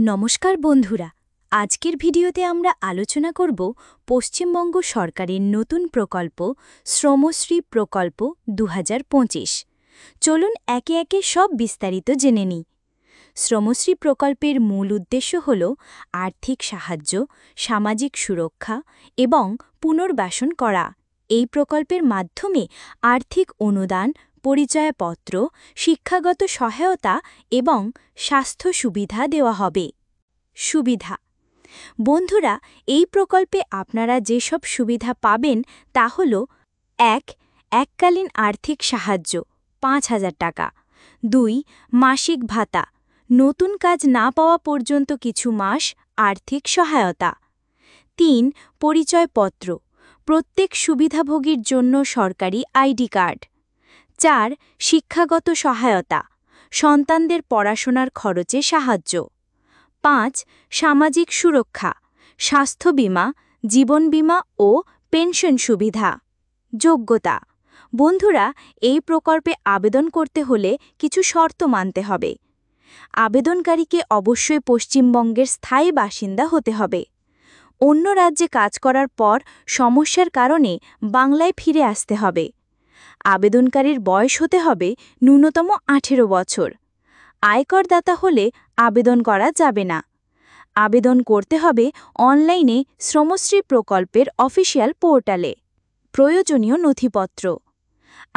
নমস্কার বন্ধুরা, আজকের ভিডিওতে আমরা আলোচনা করব পশ্চিমবঙ্গ সরকারের নতুন প্রকল্প শ্রমশ্রী প্রকল্প ২০২৫। চলুন একে একে সব বিস্তারিত জেনে নিই। শ্রমশ্রী প্রকল্পের মূল উদ্দেশ্য হল আর্থিক সাহায্য, সামাজিক সুরক্ষা এবং পুনর্বাসন করা। এই প্রকল্পের মাধ্যমে আর্থিক অনুদান, পরিচয়পত্র, শিক্ষাগত সহায়তা এবং স্বাস্থ্য সুবিধা দেওয়া হবে। সুবিধা। বন্ধুরা, এই প্রকল্পে আপনারা যেসব সুবিধা পাবেন তা হল: ১. এককালীন আর্থিক সাহায্য ৫,০০০ টাকা। ২. মাসিক ভাতা, নতুন কাজ না পাওয়া পর্যন্ত কিছু মাস আর্থিক সহায়তা। ৩. পরিচয়পত্র, প্রত্যেক সুবিধাভোগীর জন্য সরকারি আইডি কার্ড। ৪. শিক্ষাগত সহায়তা, সন্তানদের পড়াশোনার খরচে সাহায্য। ৫. সামাজিক সুরক্ষা, স্বাস্থ্য বীমা, জীবন বীমা ও পেনশন সুবিধা। যোগ্যতা। বন্ধুরা, এই প্রকল্পে আবেদন করতে হলে কিছু শর্ত মানতে হবে। আবেদনকারীকে অবশ্যই পশ্চিমবঙ্গের স্থায়ী বাসিন্দা হতে হবে। অন্য রাজ্যে কাজ করার পর সমস্যার কারণে বাংলায় ফিরে আসতে হবে। আবেদনকারীর বয়স হতে হবে ন্যূনতম ১৮ বছর। আয়করদাতা হলে আবেদন করা যাবে না। আবেদন করতে হবে অনলাইনে শ্রমশ্রী প্রকল্পের অফিসিয়াল পোর্টালে। প্রয়োজনীয় নথিপত্র।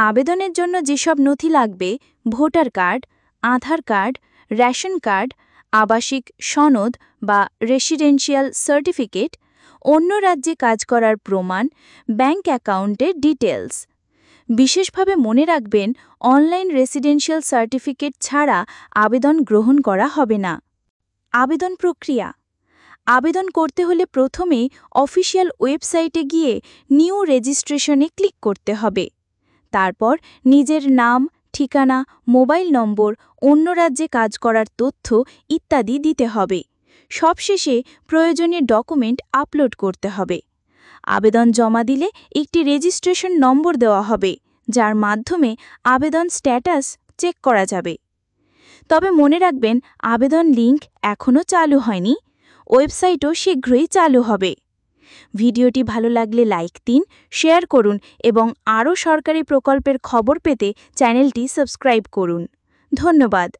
আবেদনের জন্য যেসব নথি লাগবে: ভোটার কার্ড, আধার কার্ড, রেশন কার্ড, আবাসিক সনদ বা রেসিডেন্সিয়াল সার্টিফিকেট, অন্য রাজ্যে কাজ করার প্রমাণ, ব্যাংক অ্যাকাউন্টের ডিটেলস। বিশেষভাবে মনে রাখবেন, অনলাইন রেসিডেন্সিয়াল সার্টিফিকেট ছাড়া আবেদন গ্রহণ করা হবে না। আবেদন প্রক্রিয়া। আবেদন করতে হলে প্রথমে অফিসিয়াল ওয়েবসাইটে গিয়ে নিউ রেজিস্ট্রেশনে ক্লিক করতে হবে। তারপর নিজের নাম, ঠিকানা, মোবাইল নম্বর, অন্য রাজ্যে কাজ করার তথ্য ইত্যাদি দিতে হবে। সবশেষে প্রয়োজনীয় ডকুমেন্ট আপলোড করতে হবে। আবেদন জমা দিলে একটি রেজিস্ট্রেশন নম্বর দেওয়া হবে, যার মাধ্যমে আবেদন স্ট্যাটাস চেক করা যাবে। তবে মনে রাখবেন, আবেদন লিঙ্ক এখনও চালু হয়নি। ওয়েবসাইটও শীঘ্রই চালু হবে। ভিডিওটি ভালো লাগলে লাইক দিন, শেয়ার করুন এবং আরও সরকারি প্রকল্পের খবর পেতে চ্যানেলটি সাবস্ক্রাইব করুন। ধন্যবাদ।